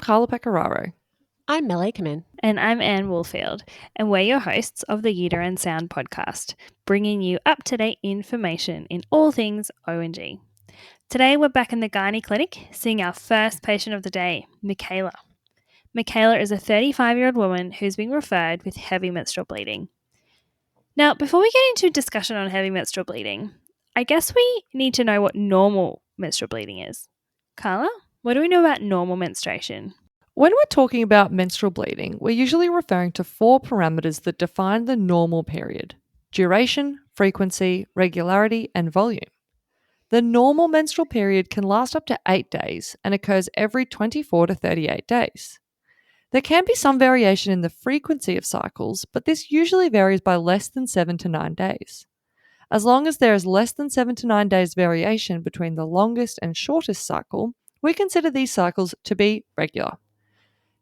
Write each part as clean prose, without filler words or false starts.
Carla Pecoraro. I'm Mikayla. And I'm Anne Woolfield, and we're your hosts of the Uterine Sound podcast, bringing you up-to-date information in all things O&G. Today we're back in the gynae clinic, seeing our first patient of the day, Mikayla. Mikayla is a 35-year-old woman who's been referred with heavy menstrual bleeding. Now, before we get into a discussion on heavy menstrual bleeding, I guess we need to know what normal menstrual bleeding is. Carla, what do we know about normal menstruation? When we're talking about menstrual bleeding, we're usually referring to 4 parameters that define the normal period: duration, frequency, regularity, and volume. The normal menstrual period can last up to 8 days and occurs every 24 to 38 days. There can be some variation in the frequency of cycles, but this usually varies by less than 7 to 9 days. As long as there is less than 7 to 9 days variation between the longest and shortest cycle, we consider these cycles to be regular.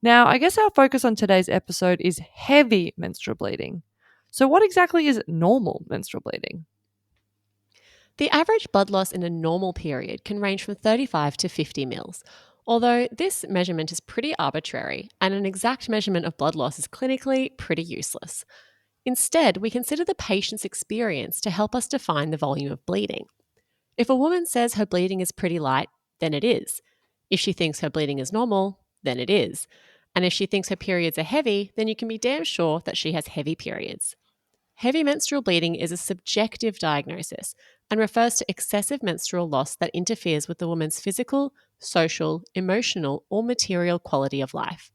Now, I guess our focus on today's episode is heavy menstrual bleeding. So what exactly is normal menstrual bleeding? The average blood loss in a normal period can range from 35 to 50 mils, although this measurement is pretty arbitrary and an exact measurement of blood loss is clinically pretty useless. Instead, we consider the patient's experience to help us define the volume of bleeding. If a woman says her bleeding is pretty light, then it is. If she thinks her bleeding is normal, then it is. And if she thinks her periods are heavy, then you can be damn sure that she has heavy periods. Heavy menstrual bleeding is a subjective diagnosis and refers to excessive menstrual loss that interferes with the woman's physical, social, emotional, or material quality of life.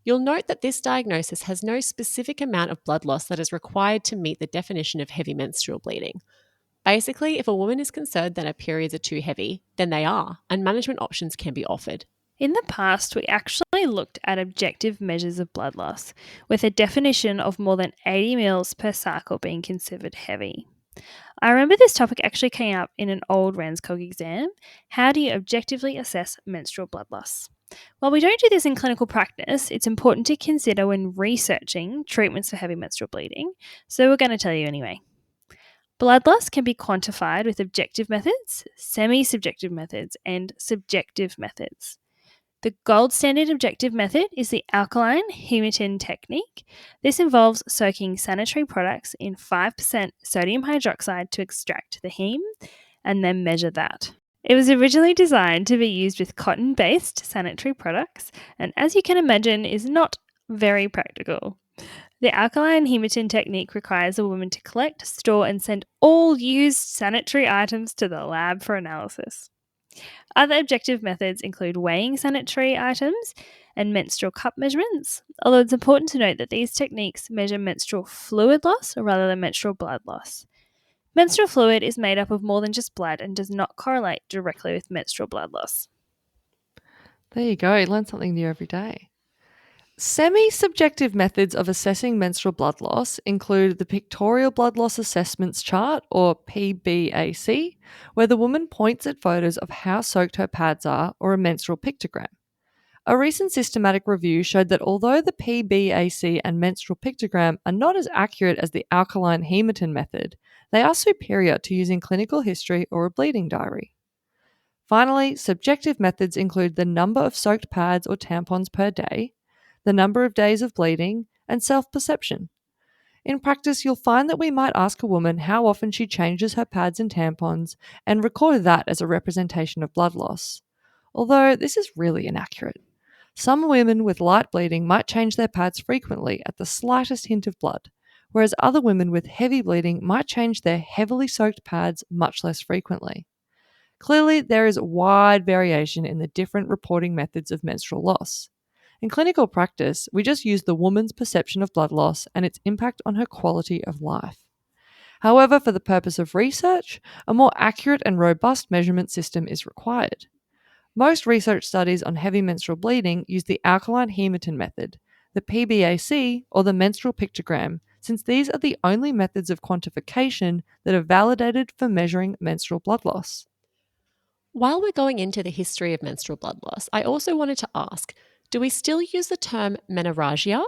You'll note that this diagnosis has no specific amount of blood loss that is required to meet the definition of heavy menstrual bleeding. Basically, if a woman is concerned that her periods are too heavy, then they are, and management options can be offered. In the past, we actually looked at objective measures of blood loss, with a definition of more than 80 mils per cycle being considered heavy. I remember this topic actually came up in an old RANSCOG exam. How do you objectively assess menstrual blood loss? While we don't do this in clinical practice, it's important to consider when researching treatments for heavy menstrual bleeding, so we're going to tell you anyway. Blood loss can be quantified with objective methods, semi-subjective methods, and subjective methods. The gold standard objective method is the alkaline hematine technique. This involves soaking sanitary products in 5% sodium hydroxide to extract the heme and then measure that. It was originally designed to be used with cotton-based sanitary products and, as you can imagine, is not very practical. The alkaline hematine technique requires a woman to collect, store, and send all used sanitary items to the lab for analysis. Other objective methods include weighing sanitary items and menstrual cup measurements, although it's important to note that these techniques measure menstrual fluid loss rather than menstrual blood loss. Menstrual fluid is made up of more than just blood and does not correlate directly with menstrual blood loss. There you go, you learn something new every day. Semi-subjective methods of assessing menstrual blood loss include the Pictorial Blood Loss Assessments Chart, or PBAC, where the woman points at photos of how soaked her pads are, or a menstrual pictogram. A recent systematic review showed that although the PBAC and menstrual pictogram are not as accurate as the alkaline hematine method, they are superior to using clinical history or a bleeding diary. Finally, subjective methods include the number of soaked pads or tampons per day, the number of days of bleeding, and self-perception. In practice, you'll find that we might ask a woman how often she changes her pads and tampons and record that as a representation of blood loss. Although this is really inaccurate. Some women with light bleeding might change their pads frequently at the slightest hint of blood, whereas other women with heavy bleeding might change their heavily soaked pads much less frequently. Clearly, there is wide variation in the different reporting methods of menstrual loss. In clinical practice, we just use the woman's perception of blood loss and its impact on her quality of life. However, for the purpose of research, a more accurate and robust measurement system is required. Most research studies on heavy menstrual bleeding use the alkaline hematine method, the PBAC, or the menstrual pictogram, since these are the only methods of quantification that are validated for measuring menstrual blood loss. While we're going into the history of menstrual blood loss, I also wanted to ask, do we still use the term menorrhagia?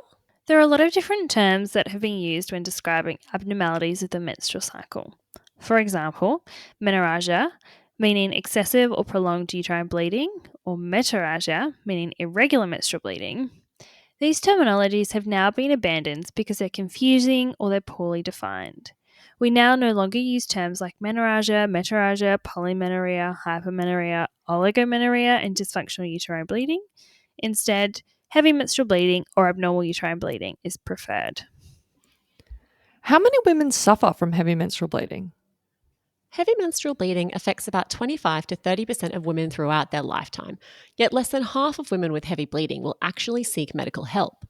There are a lot of different terms that have been used when describing abnormalities of the menstrual cycle. For example, menorrhagia meaning excessive or prolonged uterine bleeding, or metorrhagia, meaning irregular menstrual bleeding. These terminologies have now been abandoned because they're confusing or they're poorly defined. We now no longer use terms like menorrhagia, metorrhagia, polymenorrhea, hypermenorrhea, oligomenorrhea, and dysfunctional uterine bleeding. Instead, heavy menstrual bleeding or abnormal uterine bleeding is preferred. How many women suffer from heavy menstrual bleeding? Heavy menstrual bleeding affects about 25 to 30% of women throughout their lifetime, yet less than half of women with heavy bleeding will actually seek medical help.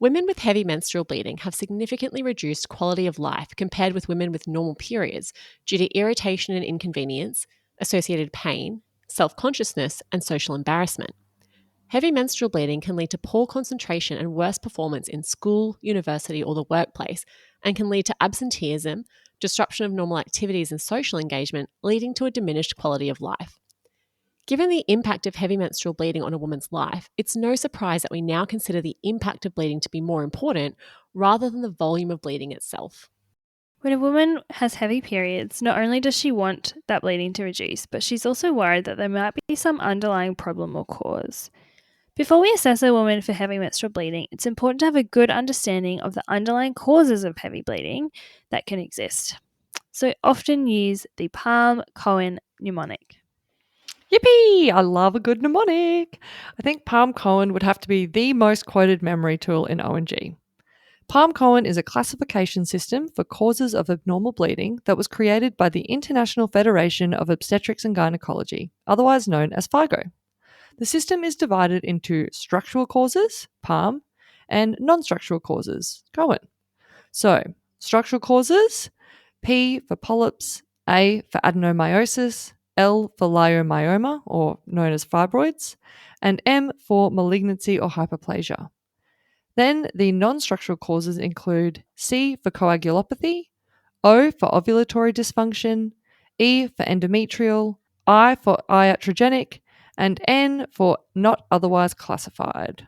Women with heavy menstrual bleeding have significantly reduced quality of life compared with women with normal periods due to irritation and inconvenience, associated pain, self-consciousness, and social embarrassment. Heavy menstrual bleeding can lead to poor concentration and worse performance in school, university, or the workplace, and can lead to absenteeism, disruption of normal activities and social engagement, leading to a diminished quality of life. Given the impact of heavy menstrual bleeding on a woman's life, it's no surprise that we now consider the impact of bleeding to be more important rather than the volume of bleeding itself. When a woman has heavy periods, not only does she want that bleeding to reduce, but she's also worried that there might be some underlying problem or cause. Before we assess a woman for heavy menstrual bleeding, it's important to have a good understanding of the underlying causes of heavy bleeding that can exist. So often use the PALM-COEIN mnemonic. Yippee! I love a good mnemonic. I think PALM-COEIN would have to be the most quoted memory tool in O&G. PALM-COEIN is a classification system for causes of abnormal bleeding that was created by the International Federation of Obstetrics and Gynecology, otherwise known as FIGO. The system is divided into structural causes, PALM, and non-structural causes, COEIN. So, structural causes, P for polyps, A for adenomyosis, L for leiomyoma, or known as fibroids, and M for malignancy or hyperplasia. Then the non-structural causes include C for coagulopathy, O for ovulatory dysfunction, E for endometrial, I for iatrogenic, and N for not otherwise classified.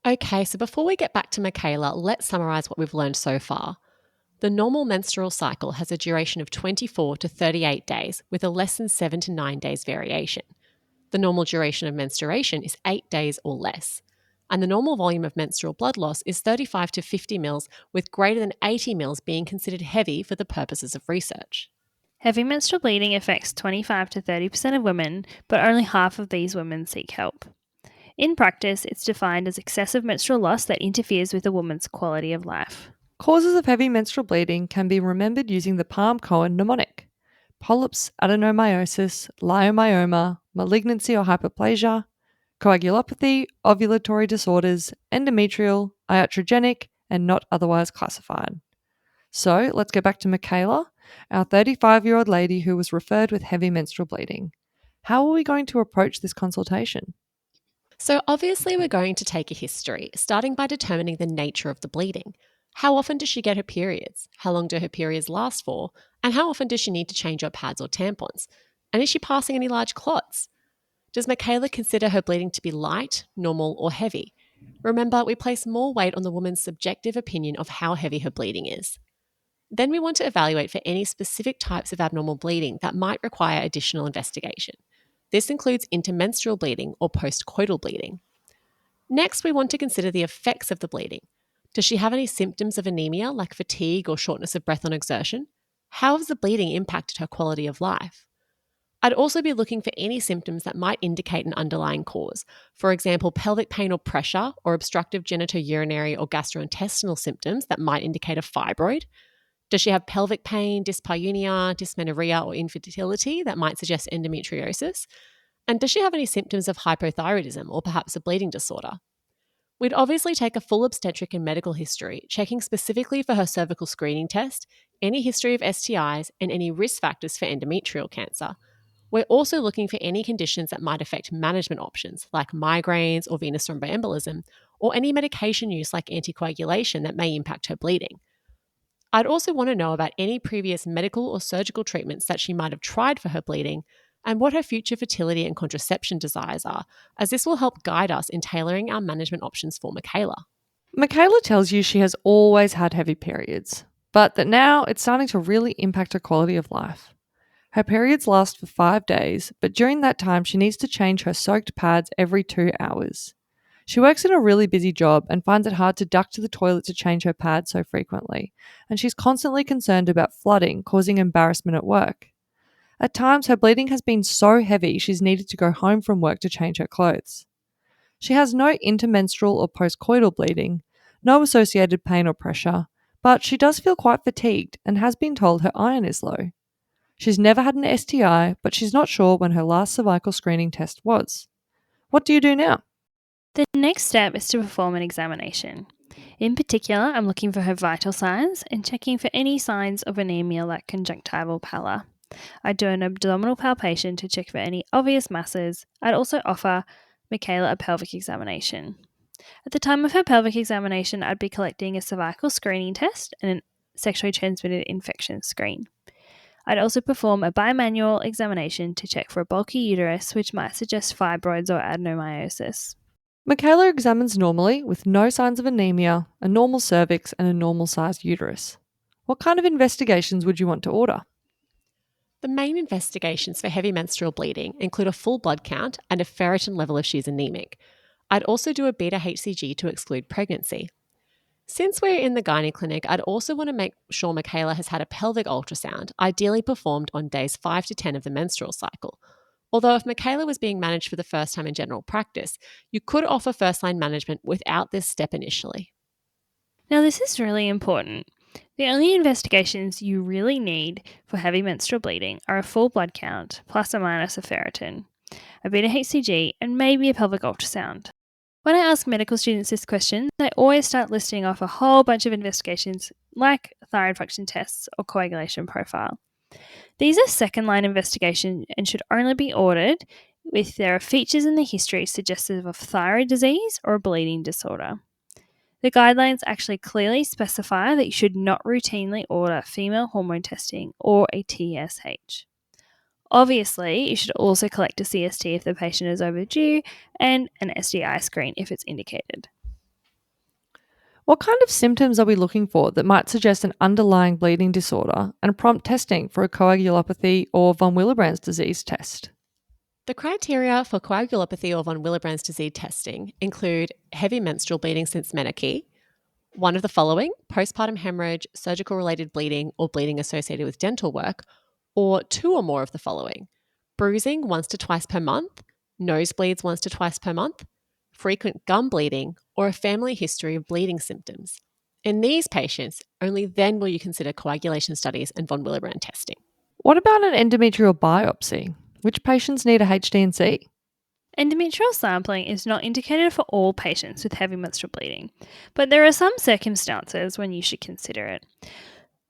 Okay, so before we get back to Mikayla, let's summarise what we've learned so far. The normal menstrual cycle has a duration of 24 to 38 days with a less than 7 to 9 days variation. The normal duration of menstruation is 8 days or less. And the normal volume of menstrual blood loss is 35 to 50 mils, with greater than 80 mils being considered heavy for the purposes of research. Heavy menstrual bleeding affects 25 to 30% of women, but only half of these women seek help. In practice, it's defined as excessive menstrual loss that interferes with a woman's quality of life. Causes of heavy menstrual bleeding can be remembered using the PALM-COEIN mnemonic: polyps, adenomyosis, leiomyoma, malignancy or hyperplasia, coagulopathy, ovulatory disorders, endometrial, iatrogenic, and not otherwise classified. So let's go back to Mikayla, our 35-year-old lady who was referred with heavy menstrual bleeding. How are we going to approach this consultation? So, obviously, we're going to take a history, starting by determining the nature of the bleeding. How often does she get her periods? How long do her periods last for? And how often does she need to change her pads or tampons? And is she passing any large clots? Does Mikayla consider her bleeding to be light, normal, or heavy? Remember, we place more weight on the woman's subjective opinion of how heavy her bleeding is. Then we want to evaluate for any specific types of abnormal bleeding that might require additional investigation. This includes intermenstrual bleeding or postcoital bleeding. Next, we want to consider the effects of the bleeding. Does she have any symptoms of anemia like fatigue or shortness of breath on exertion? How has the bleeding impacted her quality of life? I'd also be looking for any symptoms that might indicate an underlying cause. For example, pelvic pain or pressure, or obstructive genitourinary or gastrointestinal symptoms that might indicate a fibroid. Does she have pelvic pain, dyspareunia, dysmenorrhea, or infertility that might suggest endometriosis? And does she have any symptoms of hypothyroidism or perhaps a bleeding disorder? We'd obviously take a full obstetric and medical history, checking specifically for her cervical screening test, any history of STIs, and any risk factors for endometrial cancer. We're also looking for any conditions that might affect management options, like migraines or venous thromboembolism, or any medication use like anticoagulation that may impact her bleeding. I'd also want to know about any previous medical or surgical treatments that she might have tried for her bleeding and what her future fertility and contraception desires are, as this will help guide us in tailoring our management options for Mikayla. Mikayla tells you she has always had heavy periods, but that now it's starting to really impact her quality of life. Her periods last for 5 days, but during that time she needs to change her soaked pads every 2 hours. She works in a really busy job and finds it hard to duck to the toilet to change her pads so frequently, and she's constantly concerned about flooding causing embarrassment at work. At times, her bleeding has been so heavy she's needed to go home from work to change her clothes. She has no intermenstrual or postcoital bleeding, no associated pain or pressure, but she does feel quite fatigued and has been told her iron is low. She's never had an STI, but she's not sure when her last cervical screening test was. What do you do now? The next step is to perform an examination. In particular, I'm looking for her vital signs and checking for any signs of anemia like conjunctival pallor. I do an abdominal palpation to check for any obvious masses. I'd also offer Mikayla a pelvic examination. At the time of her pelvic examination, I'd be collecting a cervical screening test and a sexually transmitted infection screen. I'd also perform a bimanual examination to check for a bulky uterus, which might suggest fibroids or adenomyosis. Mikayla examines normally with no signs of anemia, a normal cervix, and a normal sized uterus. What kind of investigations would you want to order? The main investigations for heavy menstrual bleeding include a full blood count and a ferritin level if she's anemic. I'd also do a beta HCG to exclude pregnancy. Since we're in the gynae clinic, I'd also want to make sure Mikayla has had a pelvic ultrasound, ideally performed on days 5 to 10 of the menstrual cycle. Although if Mikayla was being managed for the first time in general practice, you could offer first-line management without this step initially. Now, this is really important. The only investigations you really need for heavy menstrual bleeding are a full blood count, plus or minus a ferritin, a beta HCG, and maybe a pelvic ultrasound. When I ask medical students this question, they always start listing off a whole bunch of investigations like thyroid function tests or coagulation profile. These are second-line investigations and should only be ordered if there are features in the history suggestive of thyroid disease or a bleeding disorder. The guidelines actually clearly specify that you should not routinely order female hormone testing or a TSH. Obviously, you should also collect a CST if the patient is overdue and an STI screen if it's indicated. What kind of symptoms are we looking for that might suggest an underlying bleeding disorder and prompt testing for a coagulopathy or von Willebrand's disease test? The criteria for coagulopathy or von Willebrand's disease testing include heavy menstrual bleeding since menarche, one of the following: postpartum hemorrhage, surgical-related bleeding, or bleeding associated with dental work, or two or more of the following: bruising once to twice per month, nosebleeds once to twice per month, frequent gum bleeding, or a family history of bleeding symptoms. In these patients, only then will you consider coagulation studies and von Willebrand testing. What about an endometrial biopsy? Which patients need a HD&C? Endometrial sampling is not indicated for all patients with heavy menstrual bleeding, but there are some circumstances when you should consider it.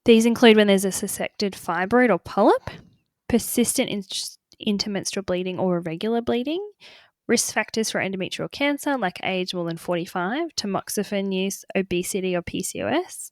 These include when there's a suspected fibroid or polyp, persistent intermenstrual bleeding or irregular bleeding, risk factors for endometrial cancer like age more than 45, tamoxifen use, obesity or PCOS,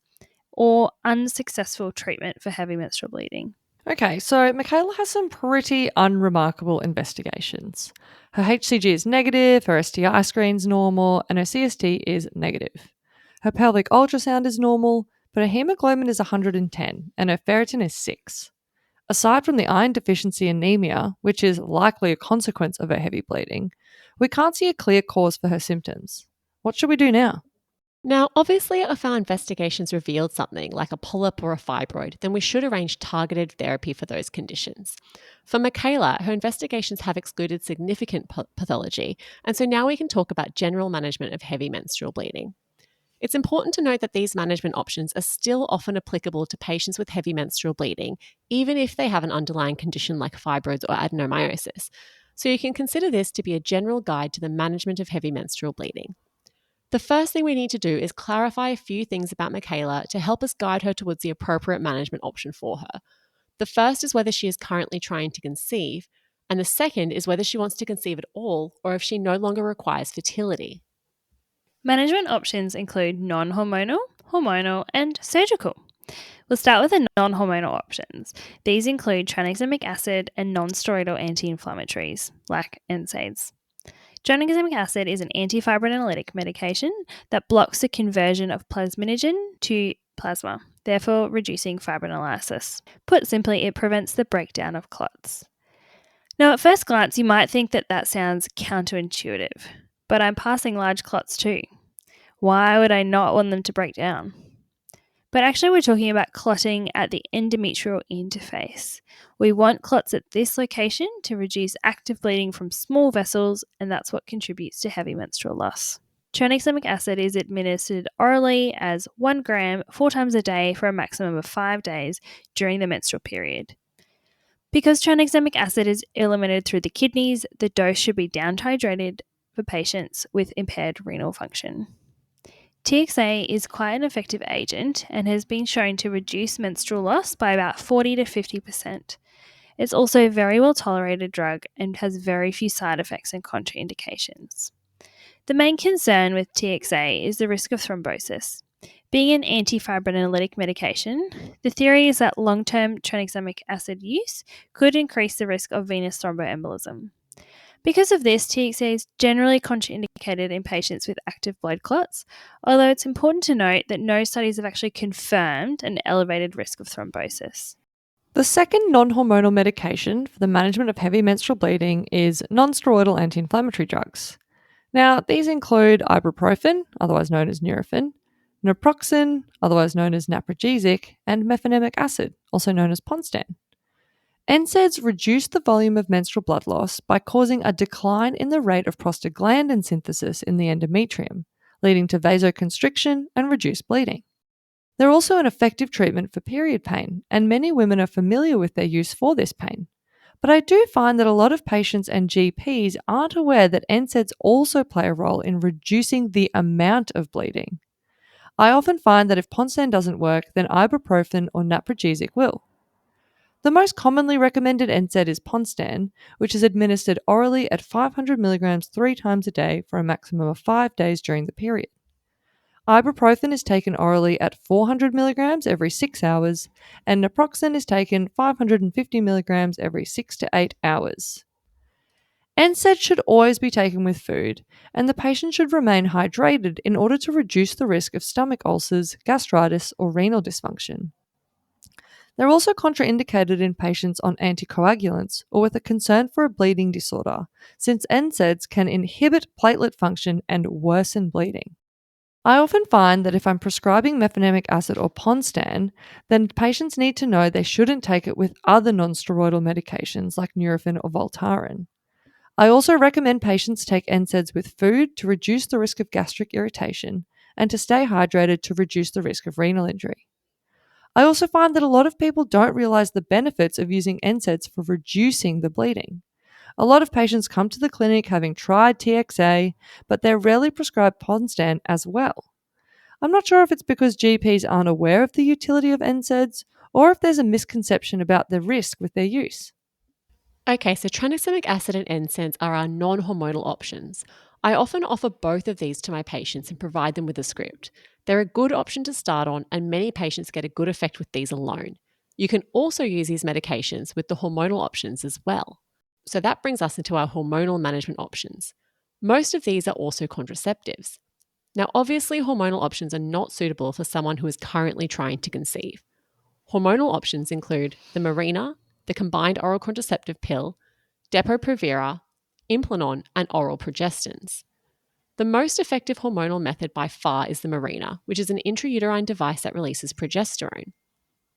or unsuccessful treatment for heavy menstrual bleeding. Okay, so Mikayla has some pretty unremarkable investigations. Her HCG is negative, her STI screen's normal, and her CST is negative. Her pelvic ultrasound is normal, but her hemoglobin is 110 and her ferritin is 6. Aside from the iron deficiency anemia, which is likely a consequence of her heavy bleeding, we can't see a clear cause for her symptoms. What should we do now? Now, obviously, if our investigations revealed something like a polyp or a fibroid, then we should arrange targeted therapy for those conditions. For Mikayla, her investigations have excluded significant pathology, and so now we can talk about general management of heavy menstrual bleeding. It's important to note that these management options are still often applicable to patients with heavy menstrual bleeding, even if they have an underlying condition like fibroids or adenomyosis. So you can consider this to be a general guide to the management of heavy menstrual bleeding. The first thing we need to do is clarify a few things about Mikayla to help us guide her towards the appropriate management option for her. The first is whether she is currently trying to conceive, and the second is whether she wants to conceive at all or if she no longer requires fertility. Management options include non-hormonal, hormonal, and surgical. We'll start with the non-hormonal options. These include tranexamic acid and non-steroidal anti-inflammatories, like NSAIDs. Tranexamic acid is an antifibrinolytic medication that blocks the conversion of plasminogen to plasma therefore reducing fibrinolysis. Put simply, it prevents the breakdown of clots. Now, at first glance, you might think that that sounds counterintuitive, but I'm passing large clots too. Why would I not want them to break down? But actually, we're talking about clotting at the endometrial interface. We want clots at this location to reduce active bleeding from small vessels, and that's what contributes to heavy menstrual loss. Tranexamic acid is administered orally as 1 gram 4 times a day for a maximum of 5 days during the menstrual period. Because tranexamic acid is eliminated through the kidneys, the dose should be down-titrated for patients with impaired renal function. TXA is quite an effective agent and has been shown to reduce menstrual loss by about 40 to 50%. It's also a very well tolerated drug and has very few side effects and contraindications. The main concern with TXA is the risk of thrombosis. Being an antifibrinolytic medication, the theory is that long-term tranexamic acid use could increase the risk of venous thromboembolism. Because of this, TXA is generally contraindicated in patients with active blood clots, although it's important to note that no studies have actually confirmed an elevated risk of thrombosis. The second non-hormonal medication for the management of heavy menstrual bleeding is non-steroidal anti-inflammatory drugs. Now, these include ibuprofen, otherwise known as Nurofen, naproxen, otherwise known as naproxen, and mefenamic acid, also known as Ponstan. NSAIDs reduce the volume of menstrual blood loss by causing a decline in the rate of prostaglandin synthesis in the endometrium, leading to vasoconstriction and reduced bleeding. They're also an effective treatment for period pain, and many women are familiar with their use for this pain. But I do find that a lot of patients and GPs aren't aware that NSAIDs also play a role in reducing the amount of bleeding. I often find that if Ponstan doesn't work, then ibuprofen or naproxen will. The most commonly recommended NSAID is Ponstan, which is administered orally at 500 milligrams 3 times a day for a maximum of 5 days during the period. Ibuprofen is taken orally at 400 milligrams every 6 hours, and naproxen is taken 550 milligrams every 6 to 8 hours. NSAID should always be taken with food, and the patient should remain hydrated in order to reduce the risk of stomach ulcers, gastritis, or renal dysfunction. They're also contraindicated in patients on anticoagulants or with a concern for a bleeding disorder, since NSAIDs can inhibit platelet function and worsen bleeding. I often find that if I'm prescribing mefenamic acid or Ponstan, then patients need to know they shouldn't take it with other non-steroidal medications like Nurofen or Voltaren. I also recommend patients take NSAIDs with food to reduce the risk of gastric irritation and to stay hydrated to reduce the risk of renal injury. I also find that a lot of people don't realize the benefits of using NSAIDs for reducing the bleeding. A lot of patients come to the clinic having tried TXA, but they're rarely prescribed Ponstan as well. I'm not sure if it's because GPs aren't aware of the utility of NSAIDs or if there's a misconception about the risk with their use. Okay, so tranexamic acid and NSAIDs are our non-hormonal options. I often offer both of these to my patients and provide them with a script. They're a good option to start on, and many patients get a good effect with these alone. You can also use these medications with the hormonal options as well. So that brings us into our hormonal management options. Most of these are also contraceptives. Now, obviously, hormonal options are not suitable for someone who is currently trying to conceive. Hormonal options include the Mirena, the combined oral contraceptive pill, Depo-Provera, Implanon, and oral progestins. The most effective hormonal method by far is the Mirena, which is an intrauterine device that releases progesterone.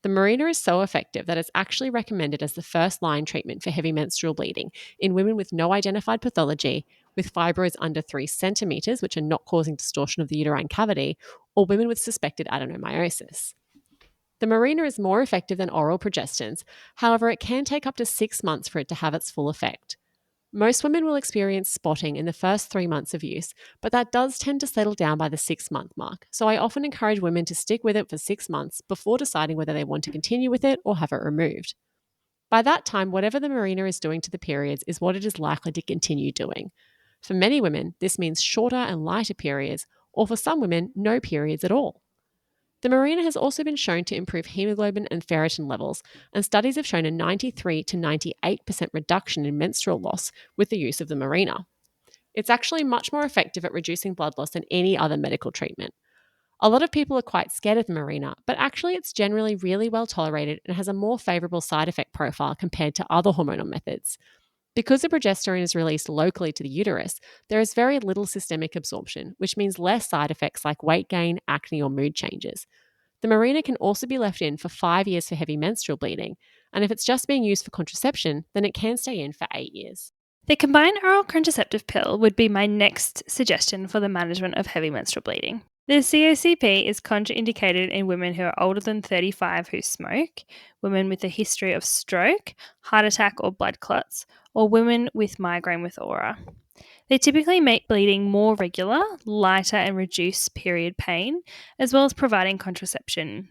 The Mirena is so effective that it's actually recommended as the first-line treatment for heavy menstrual bleeding in women with no identified pathology, with fibroids under 3 centimeters, which are not causing distortion of the uterine cavity, or women with suspected adenomyosis. The Mirena is more effective than oral progestins, however, it can take up to 6 months for it to have its full effect. Most women will experience spotting in the first 3 months of use, but that does tend to settle down by the 6-month mark, so I often encourage women to stick with it for 6 months before deciding whether they want to continue with it or have it removed. By that time, whatever the Mirena is doing to the periods is what it is likely to continue doing. For many women, this means shorter and lighter periods, or for some women, no periods at all. The Mirena has also been shown to improve hemoglobin and ferritin levels, and studies have shown a 93 to 98% reduction in menstrual loss with the use of the Mirena. It's actually much more effective at reducing blood loss than any other medical treatment. A lot of people are quite scared of the Mirena, but actually it's generally really well tolerated and has a more favourable side effect profile compared to other hormonal methods. Because the progesterone is released locally to the uterus, there is very little systemic absorption, which means less side effects like weight gain, acne, or mood changes. The Mirena can also be left in for 5 years for heavy menstrual bleeding, and if it's just being used for contraception, then it can stay in for 8 years. The combined oral contraceptive pill would be my next suggestion for the management of heavy menstrual bleeding. The COCP is contraindicated in women who are older than 35 who smoke, women with a history of stroke, heart attack, or blood clots, or women with migraine with aura. They typically make bleeding more regular, lighter, and reduce period pain, as well as providing contraception.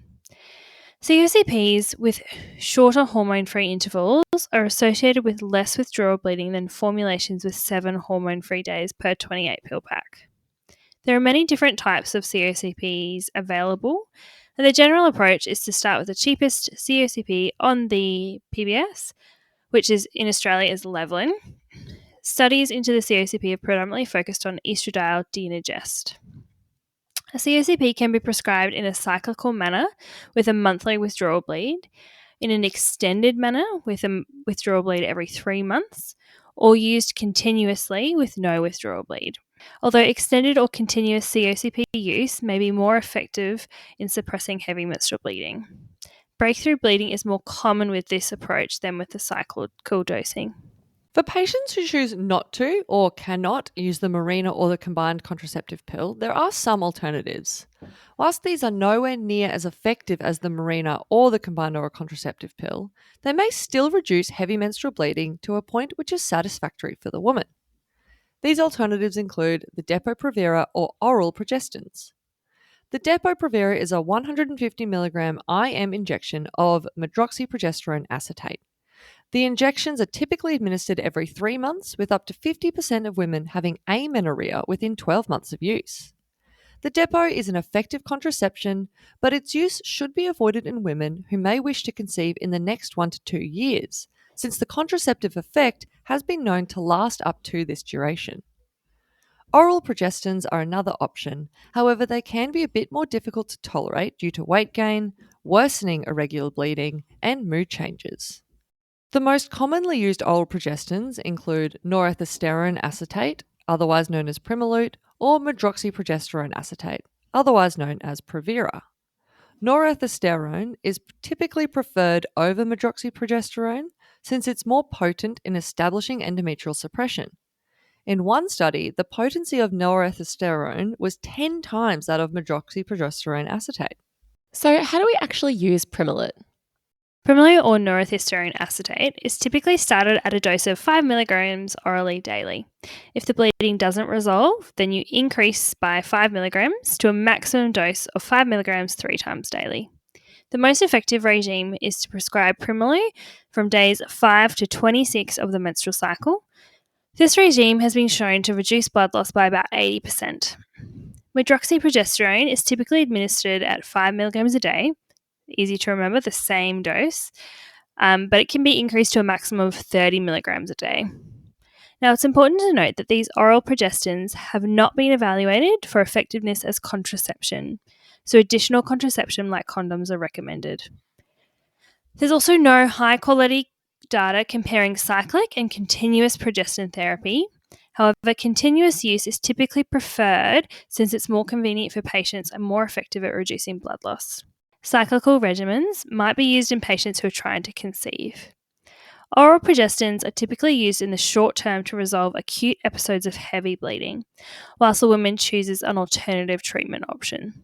COCPs with shorter hormone-free intervals are associated with less withdrawal bleeding than formulations with 7 hormone-free days per 28 pill pack. There are many different types of COCPs available, and the general approach is to start with the cheapest COCP on the PBS, which is in Australia is Levelin. Studies into the COCP have predominantly focused on estradiol dienogest. A COCP can be prescribed in a cyclical manner with a monthly withdrawal bleed, in an extended manner with a withdrawal bleed every 3 months, or used continuously with no withdrawal bleed. Although extended or continuous COCP use may be more effective in suppressing heavy menstrual bleeding. Breakthrough bleeding is more common with this approach than with the cyclical dosing. For patients who choose not to or cannot use the Mirena or the combined contraceptive pill, there are some alternatives. Whilst these are nowhere near as effective as the Mirena or the combined oral contraceptive pill, they may still reduce heavy menstrual bleeding to a point which is satisfactory for the woman. These alternatives include the Depo-Provera or oral progestins. The Depo-Provera is a 150 mg IM injection of medroxyprogesterone acetate. The injections are typically administered every 3 months, with up to 50% of women having amenorrhea within 12 months of use. The Depo is an effective contraception, but its use should be avoided in women who may wish to conceive in the next 1 to 2 years, since the contraceptive effect has been known to last up to this duration. Oral progestins are another option, however they can be a bit more difficult to tolerate due to weight gain, worsening irregular bleeding, and mood changes. The most commonly used oral progestins include norethisterone acetate, otherwise known as Primolute, or medroxyprogesterone acetate, otherwise known as Provera. Norethisterone is typically preferred over medroxyprogesterone since it's more potent in establishing endometrial suppression. In one study, the potency of norethisterone was 10 times that of medroxyprogesterone acetate. So, how do we actually use Primolute? Primolute or norethisterone acetate is typically started at a dose of 5 mg orally daily. If the bleeding doesn't resolve, then you increase by 5 mg to a maximum dose of 5 mg 3 times daily. The most effective regime is to prescribe Primolute from days 5 to 26 of the menstrual cycle. This regime has been shown to reduce blood loss by about 80%. Medroxyprogesterone is typically administered at 5 mg a day. Easy to remember, the same dose, but it can be increased to a maximum of 30 milligrams a day. Now, it's important to note that these oral progestins have not been evaluated for effectiveness as contraception, so additional contraception like condoms are recommended. There's also no high-quality data comparing cyclic and continuous progestin therapy. However, continuous use is typically preferred since it's more convenient for patients and more effective at reducing blood loss. Cyclical regimens might be used in patients who are trying to conceive. Oral progestins are typically used in the short term to resolve acute episodes of heavy bleeding, whilst a woman chooses an alternative treatment option.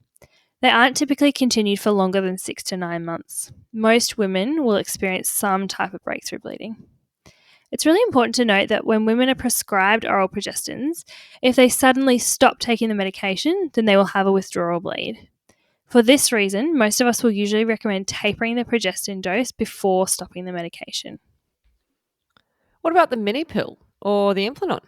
They aren't typically continued for longer than 6 to 9 months. Most women will experience some type of breakthrough bleeding. It's really important to note that when women are prescribed oral progestins, if they suddenly stop taking the medication, then they will have a withdrawal bleed. For this reason, most of us will usually recommend tapering the progestin dose before stopping the medication. What about the mini pill or the Implanon?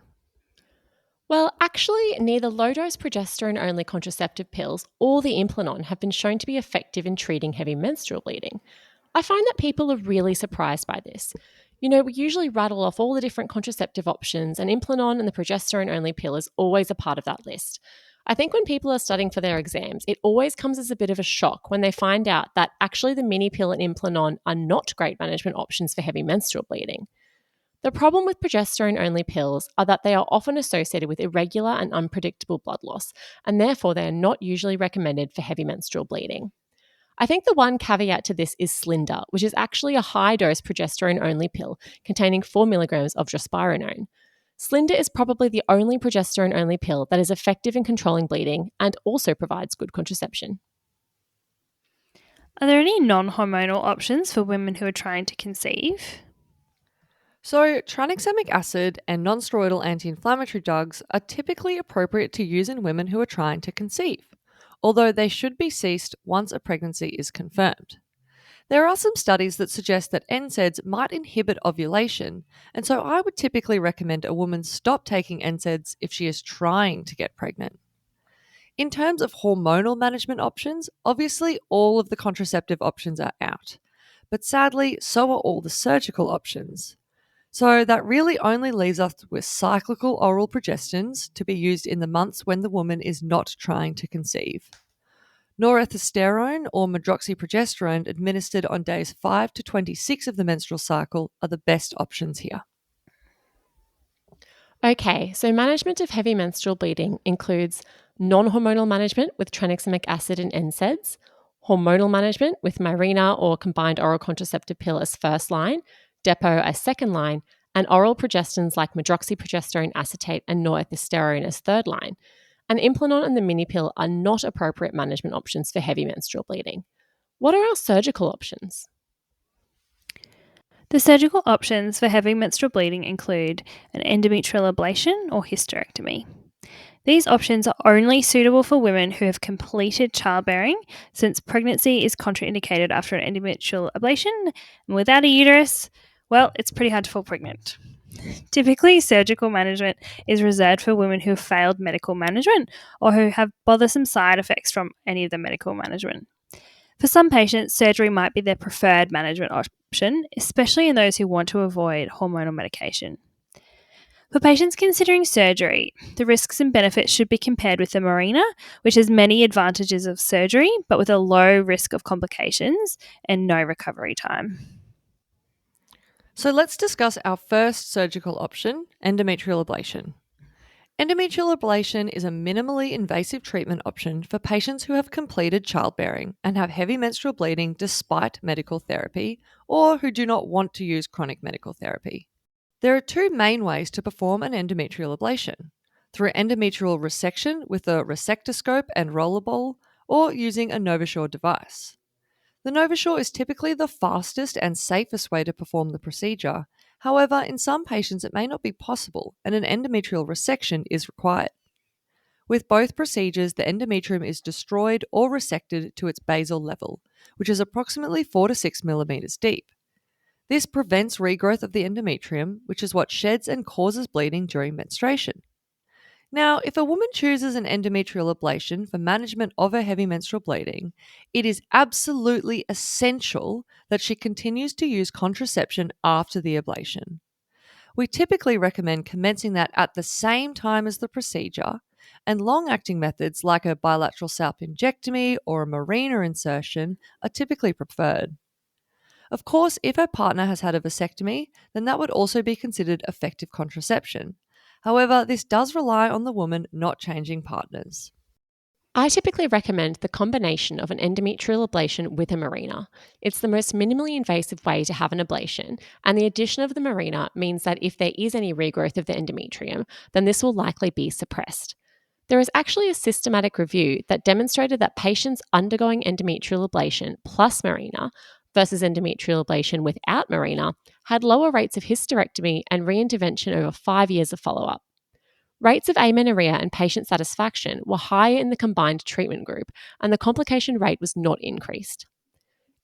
Well, actually, neither low-dose progesterone-only contraceptive pills or the Implanon have been shown to be effective in treating heavy menstrual bleeding. I find that people are really surprised by this. We usually rattle off all the different contraceptive options, and Implanon and the progesterone-only pill is always a part of that list. I think when people are studying for their exams, it always comes as a bit of a shock when they find out that actually the mini pill and Implanon are not great management options for heavy menstrual bleeding. The problem with progesterone-only pills are that they are often associated with irregular and unpredictable blood loss, and therefore they are not usually recommended for heavy menstrual bleeding. I think the one caveat to this is Slinda, which is actually a high-dose progesterone-only pill containing 4 milligrams of drospirenone. Slinda is probably the only progesterone-only pill that is effective in controlling bleeding and also provides good contraception. Are there any non-hormonal options for women who are trying to conceive? So, tranexamic acid and nonsteroidal anti-inflammatory drugs are typically appropriate to use in women who are trying to conceive, although they should be ceased once a pregnancy is confirmed. There are some studies that suggest that NSAIDs might inhibit ovulation, and so I would typically recommend a woman stop taking NSAIDs if she is trying to get pregnant. In terms of hormonal management options, obviously all of the contraceptive options are out, but sadly, so are all the surgical options. So that really only leaves us with cyclical oral progestins to be used in the months when the woman is not trying to conceive. Norethisterone or medroxyprogesterone administered on days 5 to 26 of the menstrual cycle are the best options here. Okay, so management of heavy menstrual bleeding includes non-hormonal management with tranexamic acid and NSAIDs, hormonal management with Mirena or combined oral contraceptive pill as first line, Depo as second line, and oral progestins like medroxyprogesterone acetate and norethisterone as third line. And Implanon and the mini pill are not appropriate management options for heavy menstrual bleeding. What are our surgical options? The surgical options for heavy menstrual bleeding include an endometrial ablation or hysterectomy. These options are only suitable for women who have completed childbearing, since pregnancy is contraindicated after an endometrial ablation, and without a uterus, well, it's pretty hard to fall pregnant. Typically, surgical management is reserved for women who have failed medical management or who have bothersome side effects from any of the medical management. For some patients, surgery might be their preferred management option, especially in those who want to avoid hormonal medication. For patients considering surgery, the risks and benefits should be compared with the Mirena, which has many advantages of surgery, but with a low risk of complications and no recovery time. So let's discuss our first surgical option, endometrial ablation. Endometrial ablation is a minimally invasive treatment option for patients who have completed childbearing and have heavy menstrual bleeding despite medical therapy, or who do not want to use chronic medical therapy. There are two main ways to perform an endometrial ablation: through endometrial resection with a resectoscope and rollerball, or using a NovaSure device. The NovaSure is typically the fastest and safest way to perform the procedure. However, in some patients it may not be possible and an endometrial resection is required. With both procedures, the endometrium is destroyed or resected to its basal level, which is approximately 4 to 6 millimeters deep. This prevents regrowth of the endometrium, which is what sheds and causes bleeding during menstruation. Now, if a woman chooses an endometrial ablation for management of her heavy menstrual bleeding, it is absolutely essential that she continues to use contraception after the ablation. We typically recommend commencing that at the same time as the procedure, and long-acting methods like a bilateral salpingectomy or a Mirena insertion are typically preferred. Of course, if her partner has had a vasectomy, then that would also be considered effective contraception. However, this does rely on the woman not changing partners. I typically recommend the combination of an endometrial ablation with a Mirena. It's the most minimally invasive way to have an ablation, and the addition of the Mirena means that if there is any regrowth of the endometrium, then this will likely be suppressed. There is actually a systematic review that demonstrated that patients undergoing endometrial ablation plus Mirena versus endometrial ablation without Mirena had lower rates of hysterectomy and reintervention over 5 years of follow-up. Rates of amenorrhea and patient satisfaction were higher in the combined treatment group, and the complication rate was not increased.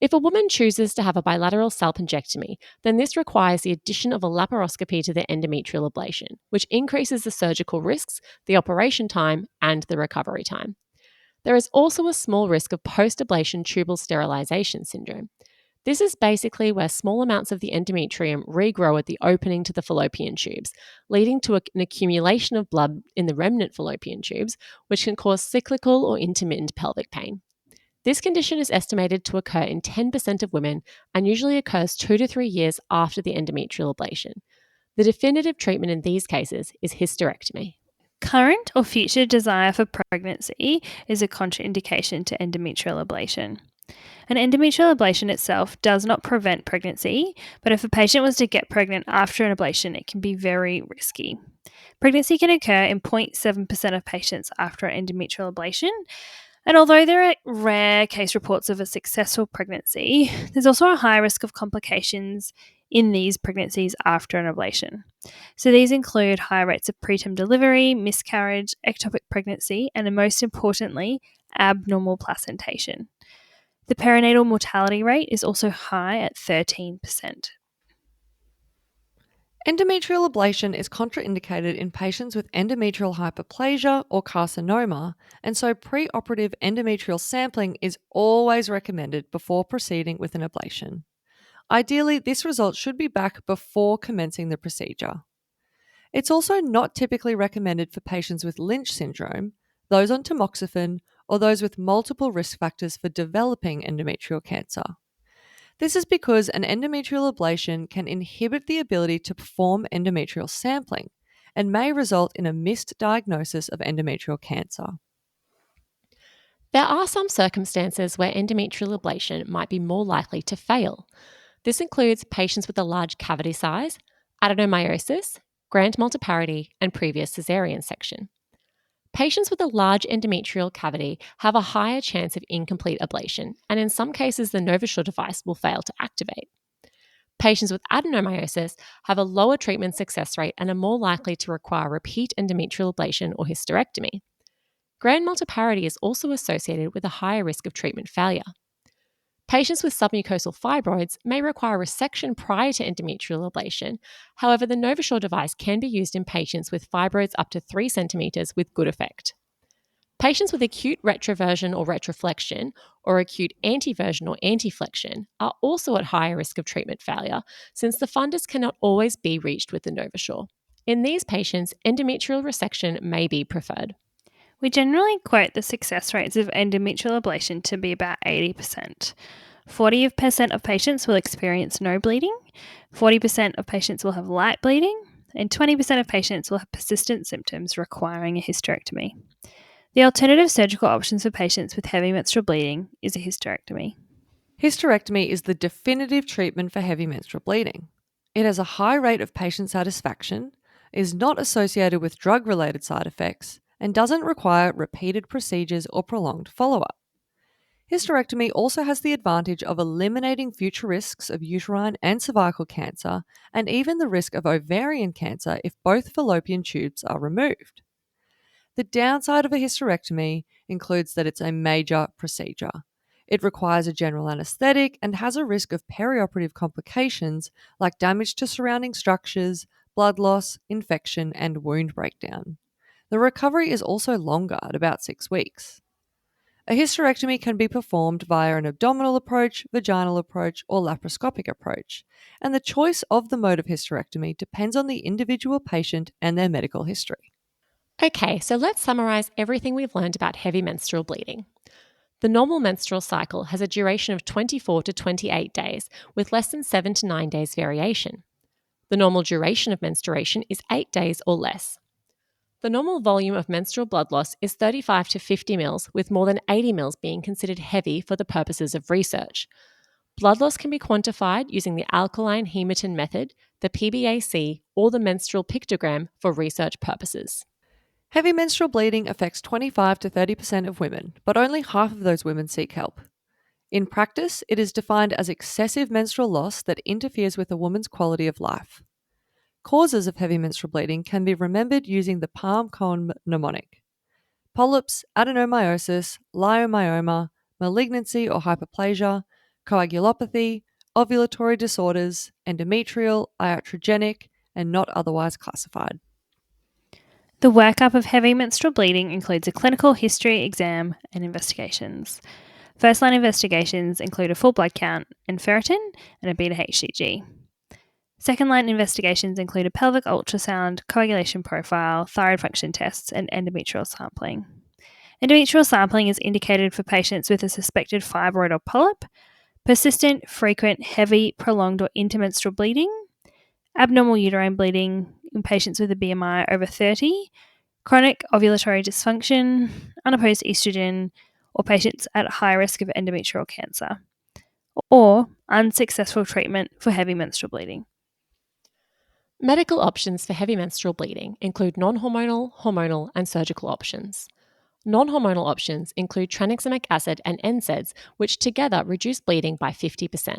If a woman chooses to have a bilateral salpingectomy, then this requires the addition of a laparoscopy to the endometrial ablation, which increases the surgical risks, the operation time, and the recovery time. There is also a small risk of post-ablation tubal sterilization syndrome. This is basically where small amounts of the endometrium regrow at the opening to the fallopian tubes, leading to an accumulation of blood in the remnant fallopian tubes, which can cause cyclical or intermittent pelvic pain. This condition is estimated to occur in 10% of women and usually occurs 2 to 3 years after the endometrial ablation. The definitive treatment in these cases is hysterectomy. Current or future desire for pregnancy is a contraindication to endometrial ablation. An endometrial ablation itself does not prevent pregnancy, but if a patient was to get pregnant after an ablation, it can be very risky. Pregnancy can occur in 0.7% of patients after an endometrial ablation, and although there are rare case reports of a successful pregnancy, there's also a high risk of complications in these pregnancies after an ablation. So these include high rates of preterm delivery, miscarriage, ectopic pregnancy, and most importantly, abnormal placentation. The perinatal mortality rate is also high at 13%. Endometrial ablation is contraindicated in patients with endometrial hyperplasia or carcinoma, and so preoperative endometrial sampling is always recommended before proceeding with an ablation. Ideally, this result should be back before commencing the procedure. It's also not typically recommended for patients with Lynch syndrome, those on tamoxifen, or those with multiple risk factors for developing endometrial cancer. This is because an endometrial ablation can inhibit the ability to perform endometrial sampling and may result in a missed diagnosis of endometrial cancer. There are some circumstances where endometrial ablation might be more likely to fail. This includes patients with a large cavity size, adenomyosis, grand multiparity, and previous caesarean section. Patients with a large endometrial cavity have a higher chance of incomplete ablation, and in some cases, the NovaSure device will fail to activate. Patients with adenomyosis have a lower treatment success rate and are more likely to require repeat endometrial ablation or hysterectomy. Grand multiparity is also associated with a higher risk of treatment failure. Patients with submucosal fibroids may require resection prior to endometrial ablation. However, the NovaSure device can be used in patients with fibroids up to 3 centimeters with good effect. Patients with acute retroversion or retroflexion or acute anteversion or anteflexion are also at higher risk of treatment failure since the fundus cannot always be reached with the NovaSure. In these patients, endometrial resection may be preferred. We generally quote the success rates of endometrial ablation to be about 80%. 40% of patients will experience no bleeding, 40% of patients will have light bleeding, and 20% of patients will have persistent symptoms requiring a hysterectomy. The alternative surgical options for patients with heavy menstrual bleeding is a hysterectomy. Hysterectomy is the definitive treatment for heavy menstrual bleeding. It has a high rate of patient satisfaction, is not associated with drug-related side effects, and doesn't require repeated procedures or prolonged follow-up. Hysterectomy also has the advantage of eliminating future risks of uterine and cervical cancer and even the risk of ovarian cancer if both fallopian tubes are removed. The downside of a hysterectomy includes that it's a major procedure. It requires a general anesthetic and has a risk of perioperative complications like damage to surrounding structures, blood loss, infection, and wound breakdown. The recovery is also longer at about 6 weeks. A hysterectomy can be performed via an abdominal approach, vaginal approach, or laparoscopic approach, and the choice of the mode of hysterectomy depends on the individual patient and their medical history. Okay, so let's summarize everything we've learned about heavy menstrual bleeding. The normal menstrual cycle has a duration of 24 to 28 days, with less than 7 to 9 days variation. The normal duration of menstruation is 8 days or less. The normal volume of menstrual blood loss is 35 to 50 mils, with more than 80 mils being considered heavy for the purposes of research. Blood loss can be quantified using the alkaline hematine method, the PBAC, or the menstrual pictogram for research purposes. Heavy menstrual bleeding affects 25 to 30% of women, but only half of those women seek help. In practice, it is defined as excessive menstrual loss that interferes with a woman's quality of life. Causes of heavy menstrual bleeding can be remembered using the PALM-COEIN mnemonic: polyps, adenomyosis, leiomyoma, malignancy or hyperplasia, coagulopathy, ovulatory disorders, endometrial, iatrogenic, and not otherwise classified. The workup of heavy menstrual bleeding includes a clinical history exam and investigations. First-line investigations include a full blood count and ferritin and a beta-HCG. Second-line investigations include a pelvic ultrasound, coagulation profile, thyroid function tests, and endometrial sampling. Endometrial sampling is indicated for patients with a suspected fibroid or polyp, persistent, frequent, heavy, prolonged, or intermenstrual bleeding, abnormal uterine bleeding in patients with a BMI over 30, chronic ovulatory dysfunction, unopposed estrogen, or patients at high risk of endometrial cancer, or unsuccessful treatment for heavy menstrual bleeding. Medical options for heavy menstrual bleeding include non-hormonal, hormonal, and surgical options. Non-hormonal options include tranexamic acid and NSAIDs, which together reduce bleeding by 50%.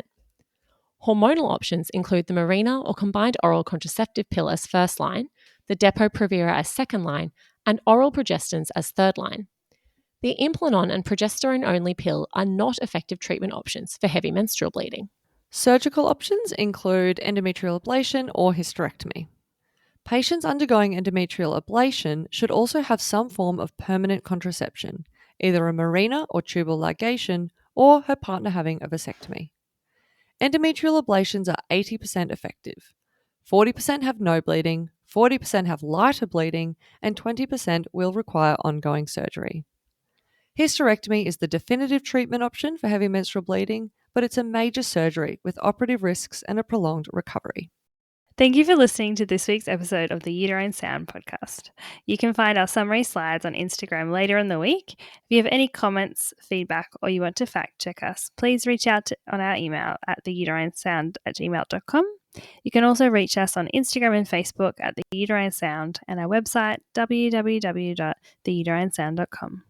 Hormonal options include the Mirena or combined oral contraceptive pill as first line, the Depo-Provera as second line, and oral progestins as third line. The Implanon and progesterone-only pill are not effective treatment options for heavy menstrual bleeding. Surgical options include endometrial ablation or hysterectomy. Patients undergoing endometrial ablation should also have some form of permanent contraception, either a Mirena or tubal ligation, or her partner having a vasectomy. Endometrial ablations are 80% effective. 40% have no bleeding, 40% have lighter bleeding, and 20% will require ongoing surgery. Hysterectomy is the definitive treatment option for heavy menstrual bleeding, but it's a major surgery with operative risks and a prolonged recovery. Thank you for listening to this week's episode of the Uterine Sound podcast. You can find our summary slides on Instagram later in the week. If you have any comments, feedback, or you want to fact check us, please reach out on our email at theuterinesound@gmail.com. You can also reach us on Instagram and Facebook at The Uterine Sound and our website www.theuterinesound.com.